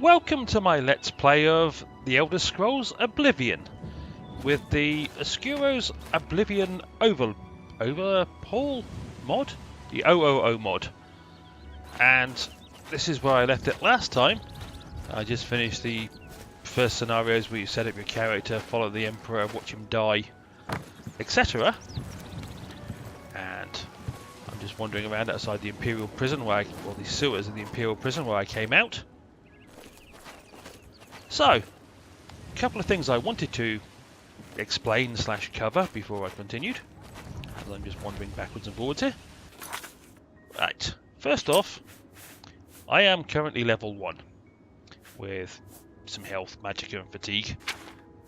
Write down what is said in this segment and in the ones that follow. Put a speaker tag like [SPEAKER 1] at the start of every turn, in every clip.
[SPEAKER 1] Welcome to my Let's Play of The Elder Scrolls Oblivion with the Oscuro's Oblivion Overhaul mod? The OOO mod. And this is where I left it last time. I just finished the first scenarios where you set up your character, follow the Emperor, watch him die, etc. And I'm just wandering around outside the Imperial prison, or the sewers of the Imperial prison where I came out. So, a couple of things I wanted to explain / cover before I continued, as I'm just wandering backwards and forwards here. Right, first off, I am currently level 1 with some health, magicka and fatigue,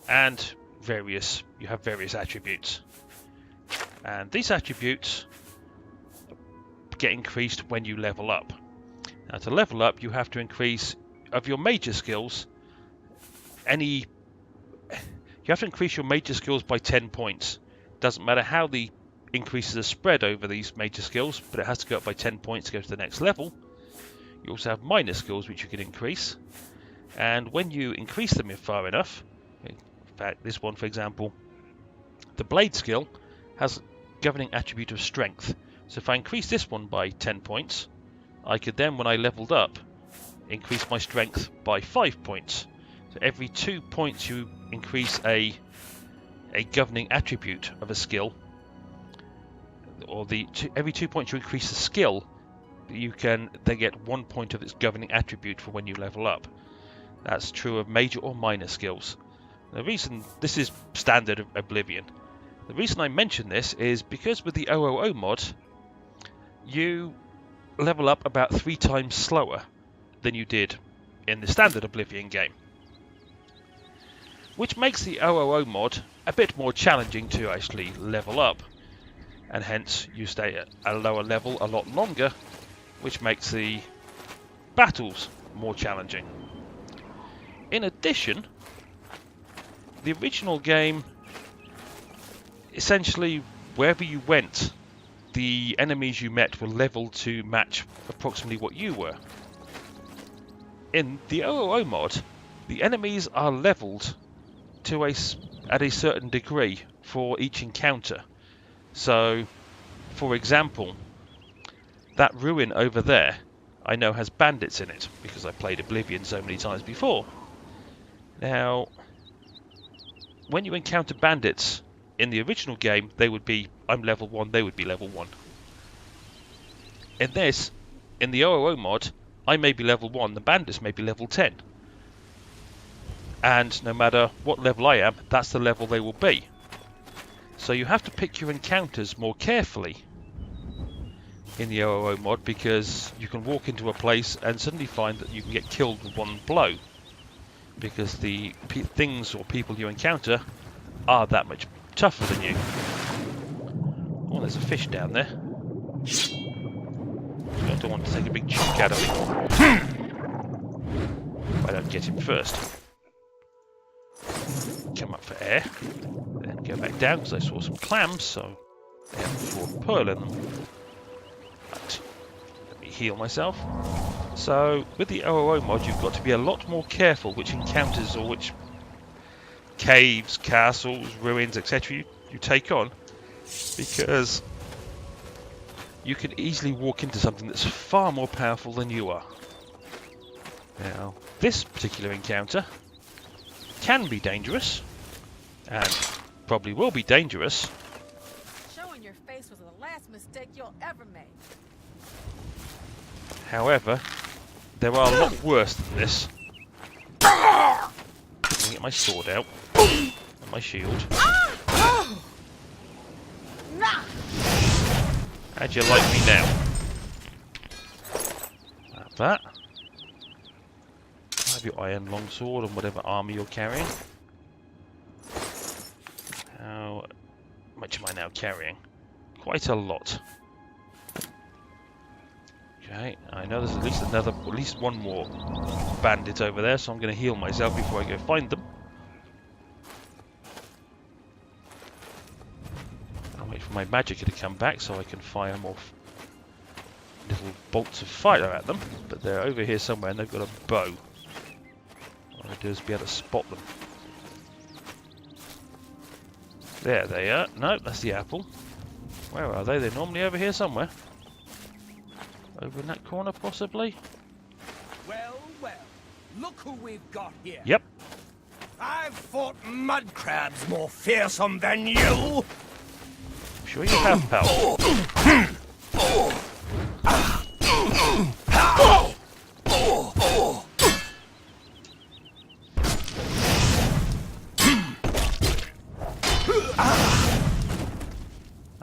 [SPEAKER 1] and you have various attributes. And these attributes get increased when you level up. Now to level up you have to increase of your major skills. You have to increase your major skills by 10 points. Doesn't matter how the increases are spread over these major skills, but it has to go up by 10 points to go to the next level. You also have minor skills which you can increase, and when you increase them far enough, in fact this one for example, the blade skill has a governing attribute of strength. So if I increase this one by 10 points, I could then, when I leveled up, increase my strength by 5 points. So every 2 points you increase a governing attribute of a skill, or every 2 points you increase the skill, you can then get 1 point of its governing attribute for when you level up. That's true of major or minor skills. The reason this is standard of Oblivion. The reason I mention this is because with the OOO mod, you level up about 3 times slower than you did in the standard Oblivion game, which makes the OOO mod a bit more challenging to actually level up, and hence you stay at a lower level a lot longer, which makes the battles more challenging. In addition, the original game, essentially wherever you went, the enemies you met were leveled to match approximately what you were. In the OOO mod, the enemies are leveled at a certain degree for each encounter. So, for example, that ruin over there I know has bandits in it because I played Oblivion so many times before. Now, when you encounter bandits in the original game, they would be, I'm level 1, they would be level 1. In the OOO mod, I may be level 1, the bandits may be level 10. And no matter what level I am, that's the level they will be. So you have to pick your encounters more carefully in the OOO mod, because you can walk into a place and suddenly find that you can get killed with one blow, because the things or people you encounter are that much tougher than you. Oh, there's a fish down there. I don't want to take a big chunk out of him. If I don't get him first. Come up for air, then go back down because I saw some clams, so they have a flawed pearl in them. Right. Let me heal myself. So with the OOO mod, you've got to be a lot more careful which encounters or which caves, castles, ruins, etc. you take on, because you can easily walk into something that's far more powerful than you are. Now, this particular encounter can be dangerous, and probably will be dangerous.
[SPEAKER 2] Showing your face was the last mistake you'll ever make.
[SPEAKER 1] However, there are a lot worse than this. Let me get my sword out and my shield. How'd you like me now? Have that. Have your iron longsword and whatever armor you're carrying. How much am I now carrying? Quite a lot. Okay, I know there's at least one more bandit over there, so I'm going to heal myself before I go find them. I'll wait for my magicka to come back so I can fire more little bolts of fire at them, but they're over here somewhere and they've got a bow. I'll do is be able to spot them. There they are. No, that's the apple. Where are they? They're normally over here somewhere. Over in that corner, possibly?
[SPEAKER 3] Well, well, look who we've got here.
[SPEAKER 1] Yep.
[SPEAKER 3] I've fought mud crabs more fearsome than you.
[SPEAKER 1] I'm sure you have, pal.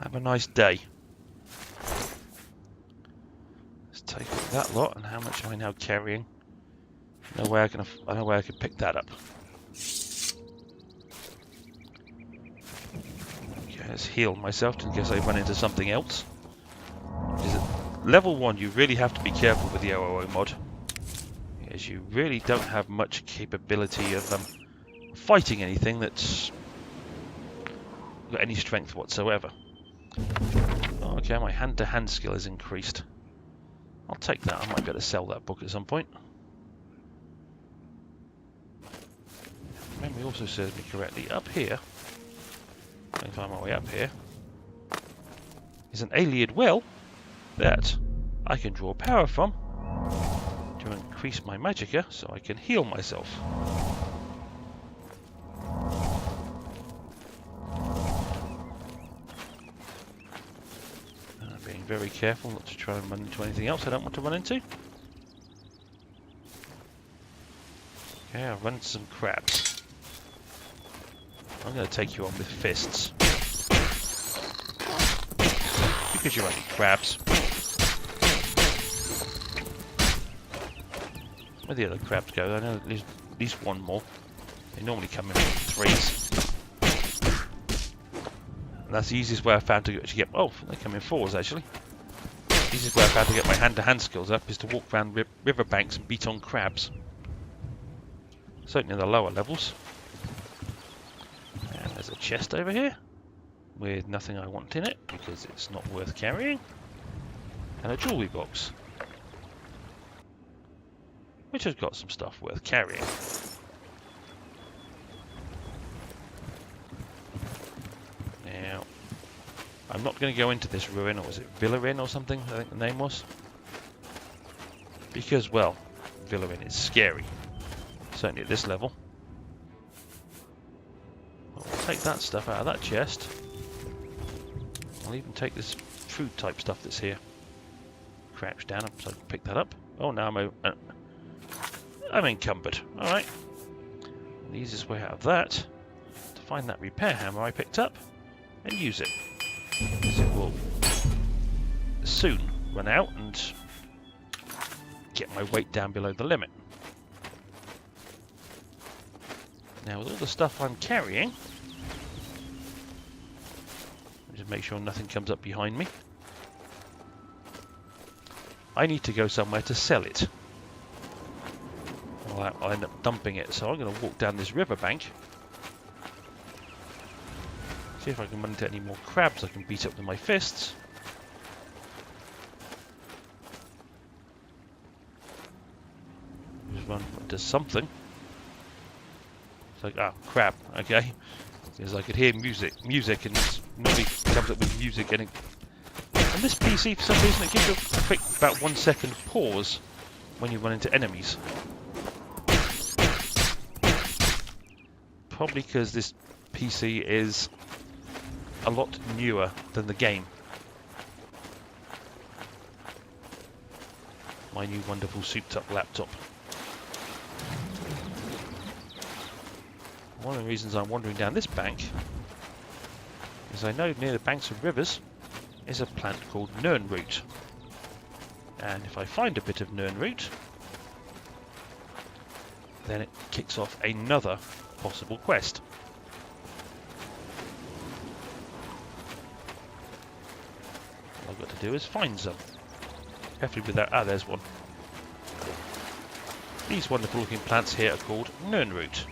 [SPEAKER 1] Have a nice day. Let's take that lot, and how much am I now carrying? No way I can pick that up. Okay, let's heal myself in case I run into something else. Level 1, you really have to be careful with the OOO mod, as you really don't have much capability of fighting anything that's got any strength whatsoever. Okay, my hand-to-hand skill is increased. I'll take that. I might be able to sell that book at some point. Memory also serves me correctly. Up here, if I find my way up here, is an alien well that I can draw power from to increase my magicka so I can heal myself. Being very careful not to try and run into anything else I don't want to run into. Okay, I've run into some crabs. I'm going to take you on with fists. Because you're only crabs. Where the other crabs go? I know there's at least one more. They normally come in threes. And that's the easiest way I found to actually get... Oh, they come in fours, actually. The easiest way I found to get my hand-to-hand skills up is to walk around river banks and beat on crabs. Certainly in the lower levels. And there's a chest over here with nothing I want in it because it's not worth carrying. And a jewellery box, which has got some stuff worth carrying. Now, I'm not going to go into this ruin, or was it Villarin or something, I think the name was. Because, well, Villarin is scary. Certainly at this level. I'll take that stuff out of that chest. I'll even take this food type stuff that's here. Crouch down so I can pick that up. Oh, now I'm encumbered. Alright. The easiest way out of that, to find that repair hammer I picked up and use it. Because it will soon run out and get my weight down below the limit. Now with all the stuff I'm carrying, just make sure nothing comes up behind me. I need to go somewhere to sell it. I'll end up dumping it, so I'm going to walk down this riverbank. See if I can run into any more crabs I can beat up with my fists. Just run into something. It's like, ah, crab, okay. Because I could hear music, and nobody comes up with music, and this PC, for some reason, it gives you a quick, about 1 second pause when you run into enemies. Probably because this PC is a lot newer than the game. My new wonderful souped-up laptop. One of the reasons I'm wandering down this bank is I know near the banks of rivers is a plant called nernroot. And if I find a bit of nernroot, then it kicks off another possible quest. All I've got to do is find some. Preferably without... Ah, there's one. These wonderful looking plants here are called nernroot.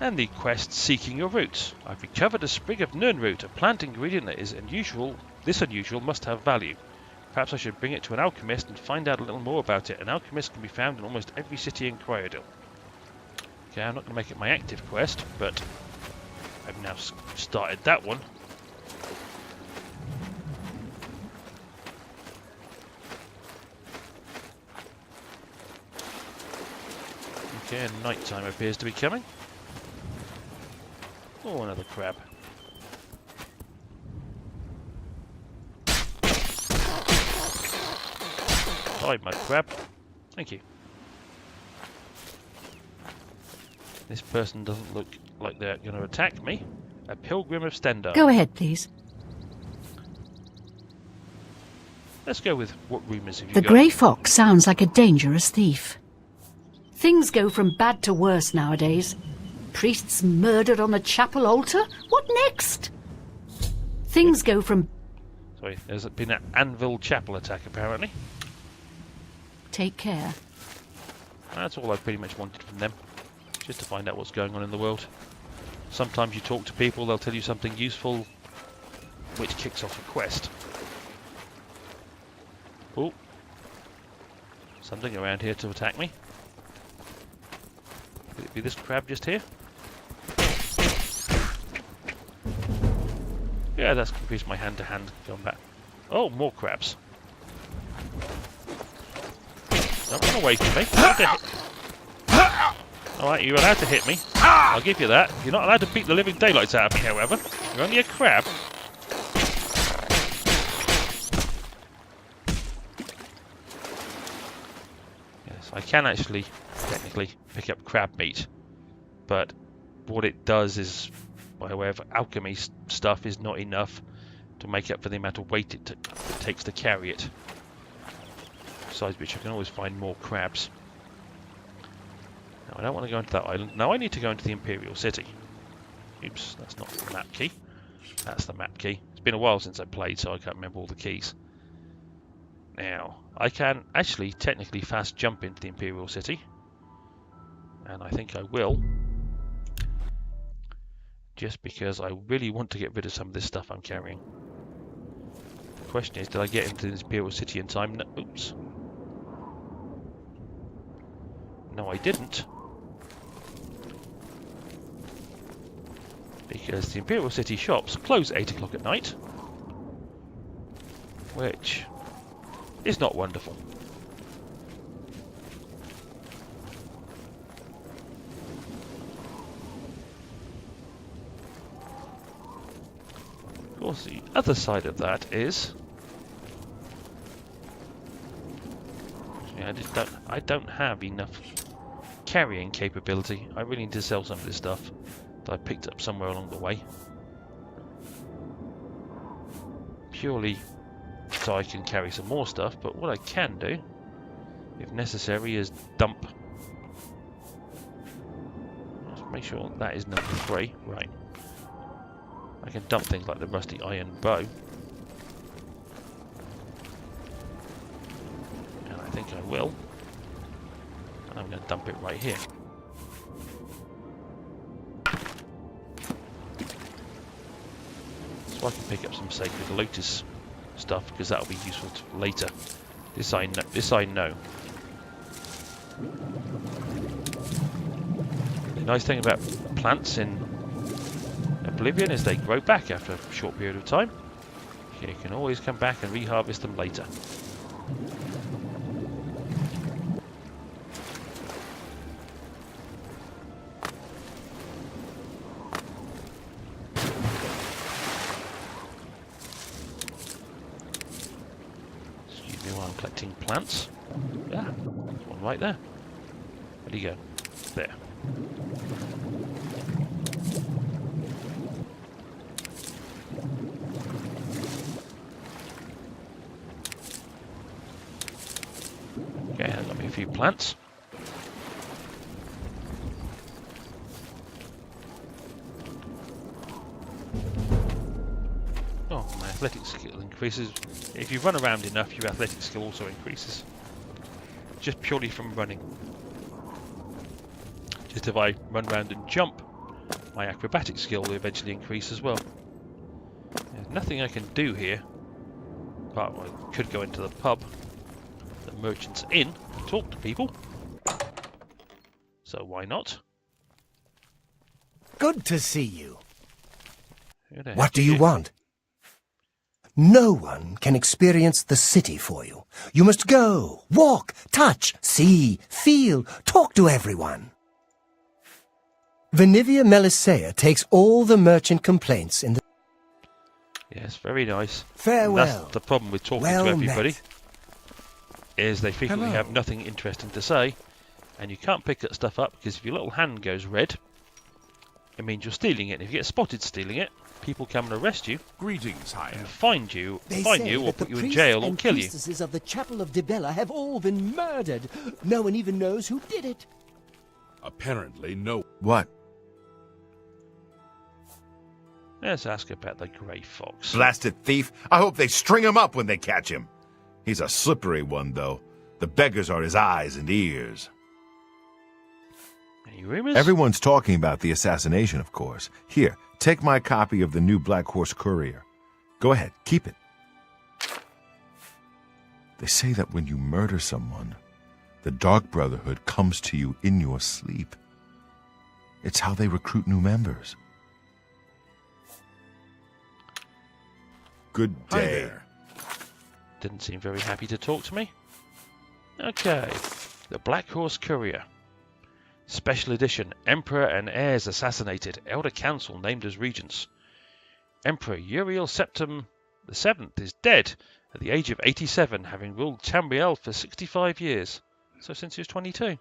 [SPEAKER 1] And the quest Seeking Your Roots. I've recovered a sprig of nernroot, a plant ingredient that is unusual. This unusual must have value. Perhaps I should bring it to an alchemist and find out a little more about it. An alchemist can be found in almost every city in Chorrol. Okay, I'm not going to make it my active quest, but I've now started that one. Okay, and night time appears to be coming. Oh, another crab. Die, mud crab. Thank you. This person doesn't look like they're going to attack me. A pilgrim of Stendar.
[SPEAKER 4] Go ahead, please.
[SPEAKER 1] Let's go with what rumours have you
[SPEAKER 4] The
[SPEAKER 1] got?
[SPEAKER 4] Grey Fox sounds like a dangerous thief. Things go from bad to worse nowadays. Priests murdered on the chapel altar? What next? Things go from...
[SPEAKER 1] Sorry, there's been an Anvil Chapel attack apparently.
[SPEAKER 4] Take care.
[SPEAKER 1] That's all I pretty much wanted from them. Just to find out what's going on in the world. Sometimes you talk to people, they'll tell you something useful, which kicks off a quest. Oh. Something around here to attack me. Could it be this crab just here? Yeah, that's increased my hand-to-hand combat. Oh, more crabs. Don't run away from me. Alright, you're allowed to hit me. I'll give you that. You're not allowed to beat the living daylights out of me, however. You're only a crab. Yes, I can actually, technically, pick up crab meat. But what it does is, by way of alchemy stuff, is not enough to make up for the amount of weight it takes to carry it. Besides which, I can always find more crabs. Now, I don't want to go into that island. Now I need to go into the Imperial City. Oops, that's not the map key. That's the map key. It's been a while since I played, so I can't remember all the keys. Now, I can actually technically fast jump into the Imperial City. And I think I will. Just because I really want to get rid of some of this stuff I'm carrying. The question is, did I get into this Imperial City in time? No, oops. No, I didn't. Because the Imperial City shops close at 8 o'clock at night. Which is not wonderful. Of course, the other side of that is... I don't have enough carrying capability. I really need to sell some of this stuff that I picked up somewhere along the way. Purely so I can carry some more stuff, but what I can do, if necessary, is dump. Let's make sure that is number 3. Right. I can dump things like the rusty iron bow. And I think I will. And I'm going to dump it right here. So I can pick up some Sacred Lotus stuff, because that'll be useful later. This I know. The nice thing about plants in Oblivion is they grow back after a short period of time. You can always come back and reharvest them later. Excuse me while I'm collecting plants. Yeah, there's one right there. Where'd he go? There. Okay, that got me a few plants. Oh, my athletic skill increases. If you run around enough, your athletic skill also increases. Just purely from running. Just if I run around and jump, my acrobatic skill will eventually increase as well. There's nothing I can do here But I could go into the pub, the Merchant's Inn, and talk to people. So why not?
[SPEAKER 3] Good to see you.
[SPEAKER 1] Who the heck
[SPEAKER 3] What do
[SPEAKER 1] are
[SPEAKER 3] you want? No one can experience the city for you. You must go, walk, touch, see, feel, talk to everyone. Venivia Melisea takes all the merchant complaints in the...
[SPEAKER 1] Yes, very nice.
[SPEAKER 3] Farewell.
[SPEAKER 1] That's the problem with talking
[SPEAKER 3] Well
[SPEAKER 1] to everybody,
[SPEAKER 3] met.
[SPEAKER 1] is they frequently
[SPEAKER 3] Hello.
[SPEAKER 1] have nothing interesting to say, and you can't pick that stuff up because if your little hand goes red, it means you're stealing it. And if you get spotted stealing it, people come and arrest you
[SPEAKER 5] Greetings, Higher.
[SPEAKER 1] and find you
[SPEAKER 6] They
[SPEAKER 1] or
[SPEAKER 6] say that
[SPEAKER 1] put
[SPEAKER 6] the
[SPEAKER 1] you in
[SPEAKER 6] priests
[SPEAKER 1] jail or
[SPEAKER 6] and
[SPEAKER 1] kill you.
[SPEAKER 6] priestesses of the Chapel of Dibella have all been murdered. No one even knows who did it.
[SPEAKER 5] Apparently, no.
[SPEAKER 7] What?
[SPEAKER 1] Let's ask about the Grey Fox.
[SPEAKER 7] Blasted thief. I hope they string him up when they catch him. He's a slippery one, though. The beggars are his eyes and ears.
[SPEAKER 1] Any rumours?
[SPEAKER 7] Everyone's talking about the assassination, of course. Here, take my copy of the new Black Horse Courier. Go ahead, keep it. They say that when you murder someone, the Dark Brotherhood comes to you in your sleep. It's how they recruit new members. Good
[SPEAKER 5] Hi
[SPEAKER 7] day.
[SPEAKER 5] there.
[SPEAKER 1] Didn't seem very happy to talk to me. Okay, the Black Horse Courier. Special edition, Emperor and heirs assassinated, Elder Council named as regents. Emperor Uriel Septim VII is dead at the age of 87, having ruled Tamriel for 65 years, so since he was 22.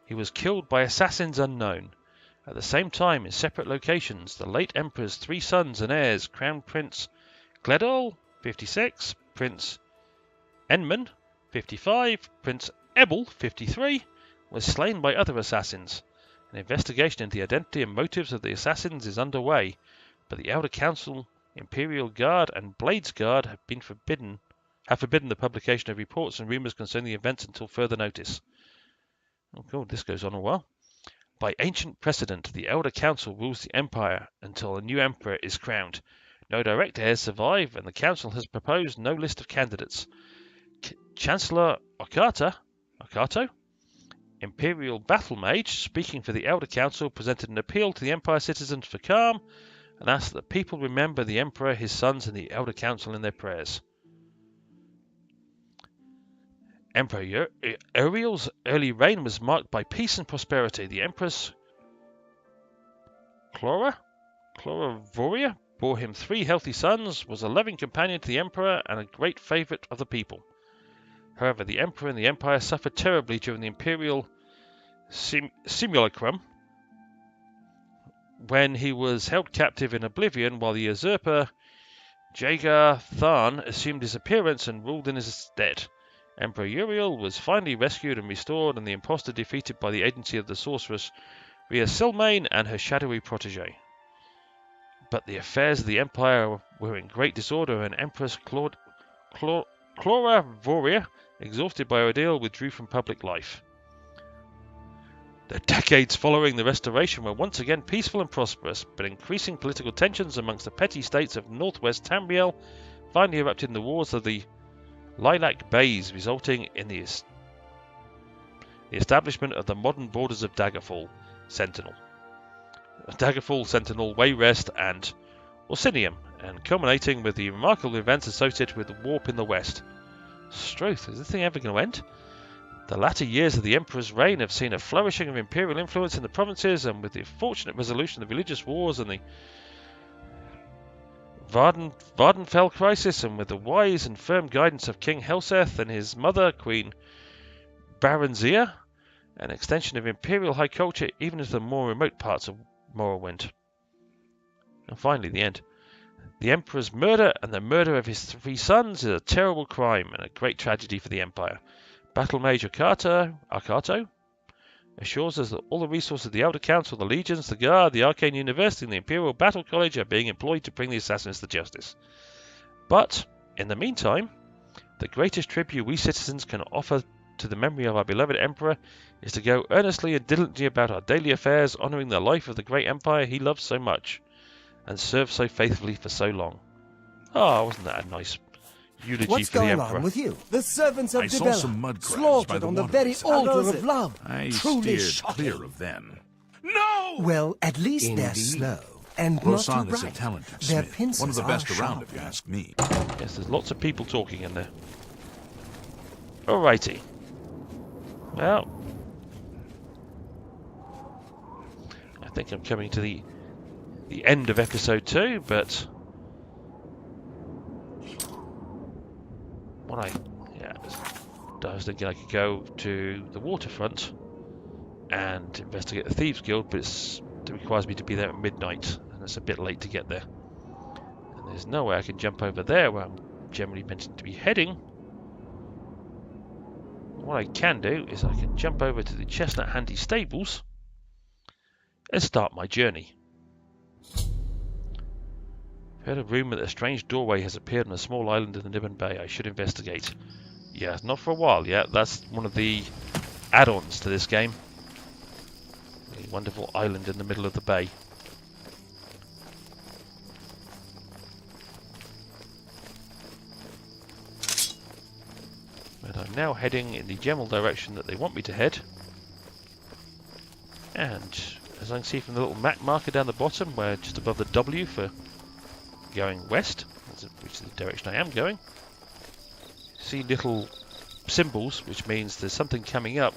[SPEAKER 1] He was killed by assassins unknown. At the same time, in separate locations, the late Emperor's three sons and heirs, Crown Prince Gledol, 56, Prince Enman, 55, Prince Ebel, 53, was slain by other assassins. An investigation into the identity and motives of the assassins is underway, but the Elder Council, Imperial Guard, and Blades Guard have forbidden the publication of reports and rumours concerning the events until further notice. Oh god, this goes on a while. By ancient precedent, the Elder Council rules the Empire until a new Emperor is crowned. No direct heirs survive, and the Council has proposed no list of candidates. Chancellor Okato, Imperial Battle Mage, speaking for the Elder Council, presented an appeal to the Empire citizens for calm and asked that people remember the Emperor, his sons, and the Elder Council in their prayers. Emperor Uriel's early reign was marked by peace and prosperity. The Empress Chorrol bore him 3 healthy sons, was a loving companion to the Emperor, and a great favourite of the people. However, the Emperor and the Empire suffered terribly during the Imperial Simulacrum, when he was held captive in Oblivion while the usurper Jagar Tharn assumed his appearance and ruled in his stead. Emperor Uriel was finally rescued and restored, and the impostor defeated by the agency of the sorceress Rhea Silmain and her shadowy protege. But the affairs of the Empire were in great disorder, and Empress Clora Voria, exhausted by ordeal, withdrew from public life. The decades following the Restoration were once again peaceful and prosperous, but increasing political tensions amongst the petty states of northwest Tamriel finally erupted in the wars of the Lilac Bays, resulting in the establishment of the modern borders of Daggerfall Sentinel, Wayrest, and Orsinium, and culminating with the remarkable events associated with the warp in the west. Stroth, is this thing ever going to end? The latter years of the Emperor's reign have seen a flourishing of imperial influence in the provinces, and with the fortunate resolution of the religious wars and the Vardenfell crisis, and with the wise and firm guidance of King Helseth and his mother, Queen Baranzia, an extension of imperial high culture even into the more remote parts of Morrowind. And finally, the end. The Emperor's murder and the murder of his 3 sons is a terrible crime and a great tragedy for the Empire. Battle Mage Arcato assures us that all the resources of the Elder Council, the Legions, the Guard, the Arcane University, and the Imperial Battle College are being employed to bring the assassins to justice. But, in the meantime, the greatest tribute we citizens can offer to the memory of our beloved Emperor is to go earnestly and diligently about our daily affairs, honouring the life of the great Empire he loves so much, and served so faithfully for so long. Oh, wasn't that a nice eulogy
[SPEAKER 3] What's
[SPEAKER 1] for the
[SPEAKER 3] going
[SPEAKER 1] Emperor.
[SPEAKER 3] on with you?
[SPEAKER 6] The servants of
[SPEAKER 5] I saw
[SPEAKER 6] Dibella,
[SPEAKER 5] some mud crabs by
[SPEAKER 6] slaughtered
[SPEAKER 5] the
[SPEAKER 6] on the very
[SPEAKER 5] waterways.
[SPEAKER 6] altar of love.
[SPEAKER 5] I
[SPEAKER 6] Truly
[SPEAKER 5] steered
[SPEAKER 6] shocking.
[SPEAKER 5] clear of them. No!
[SPEAKER 3] Well, at least they're
[SPEAKER 6] Indeed.
[SPEAKER 3] slow and
[SPEAKER 5] Rosan
[SPEAKER 3] not too
[SPEAKER 5] is a
[SPEAKER 3] bright.
[SPEAKER 5] talented
[SPEAKER 3] Their
[SPEAKER 5] smith,
[SPEAKER 3] pincers
[SPEAKER 5] one of the
[SPEAKER 3] are
[SPEAKER 5] best around
[SPEAKER 3] sharp.
[SPEAKER 5] if you ask me.
[SPEAKER 1] Yes, there's lots of people talking in there. Alrighty. Well, I think I'm coming to the end of episode 2, but I was thinking I could go to the waterfront and investigate the Thieves Guild, but it requires me to be there at midnight, and it's a bit late to get there. And there's no way I can jump over there where I'm generally meant to be heading. What I can do is I can jump over to the Chestnut Handy Stables and start my journey. I've heard a rumour that a strange doorway has appeared on a small island in the Nibbon Bay. I should investigate. Yeah, not for a while yet. That's one of the add-ons to this game. A wonderful island in the middle of the bay. But I'm now heading in the general direction that they want me to head. And as I can see from the little map marker down the bottom, where just above the W for going west, which is the direction I am going, see little symbols, which means there's something coming up,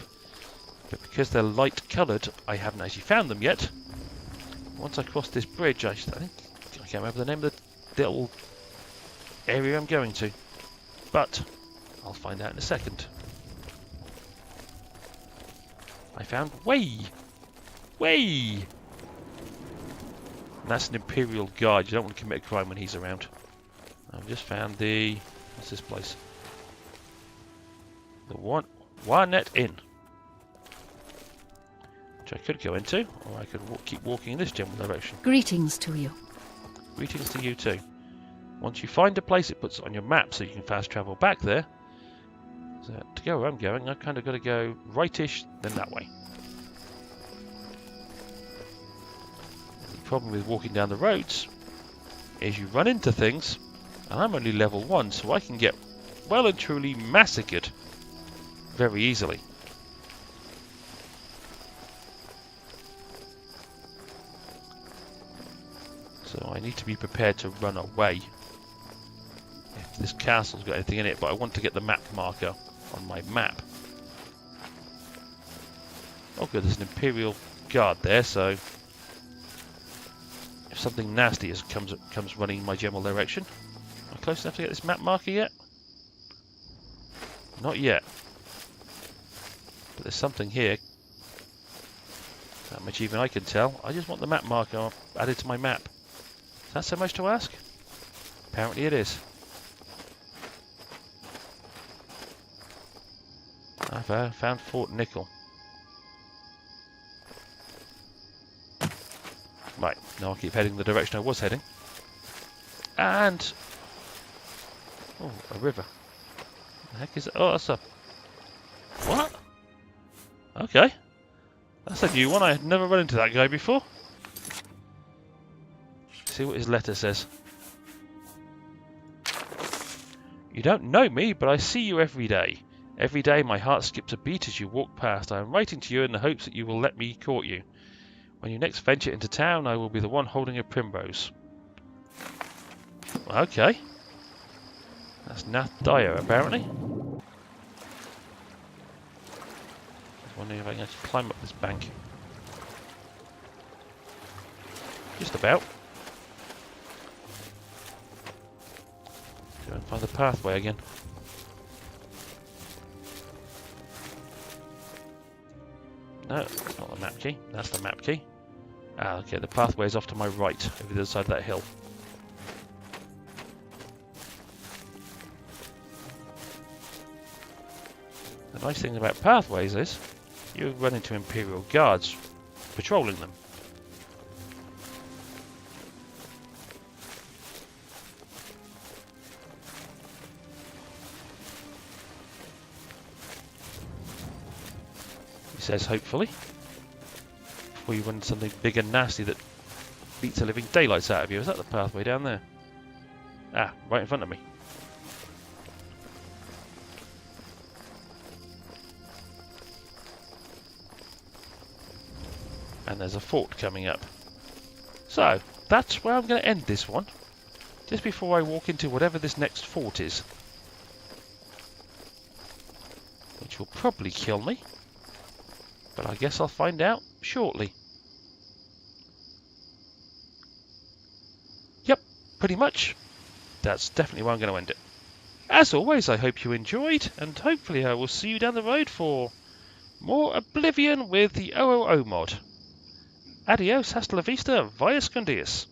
[SPEAKER 1] but because they're light coloured, I haven't actually found them yet. Once I cross this bridge, I think I can't remember the name of the little area I'm going to, but I'll find out in a second. I found Way! And that's an Imperial Guard. You don't want to commit a crime when he's around. I've just found the... what's this place? The Warnet Inn. Which I could go into, or I could keep walking in this general direction.
[SPEAKER 4] Greetings to you.
[SPEAKER 1] Greetings to you too. Once you find a place, it puts it on your map so you can fast travel back there. So to go where I'm going, I've kind of got to go rightish, then that way. And the problem with walking down the roads is you run into things, and I'm only level 1, so I can get well and truly massacred very easily. So I need to be prepared to run away if this castle's got anything in it, but I want to get the map marker on my map. Oh good, there's an Imperial Guard there, so if something nasty comes running in my general direction. Am I close enough to get this map marker yet? Not yet. But there's something here. That much even I can tell. I just want the map marker added to my map. Is that so much to ask? Apparently it is. I've found Fort Nickel. Right, now I'll keep heading the direction I was heading. And... oh, a river. What the heck is it? Oh, that's a... what? Okay. That's a new one. I had never run into that guy before. See what his letter says. You don't know me, but I see you every day. Every day my heart skips a beat as you walk past. I am writing to you in the hopes that you will let me court you. When you next venture into town, I will be the one holding a primrose. Okay. That's Nath Dyer, apparently. I was wondering if I can actually climb up this bank. Just about. Go and find the pathway again. No, that's not the map key. That's the map key. Ah, okay, the pathway is off to my right, over the other side of that hill. The nice thing about pathways is, you run into Imperial Guards patrolling them. Says hopefully, before you run into something big and nasty that beats the living daylights out of you. Is that the pathway down there? Ah, right in front of me. And there's a fort coming up. So, that's where I'm going to end this one. Just before I walk into whatever this next fort is. Which will probably kill me. But I guess I'll find out shortly. Yep, pretty much. That's definitely where I'm going to end it. As always, I hope you enjoyed, and hopefully I will see you down the road for more Oblivion with the 000 mod. Adios, hasta la vista, via Scondius.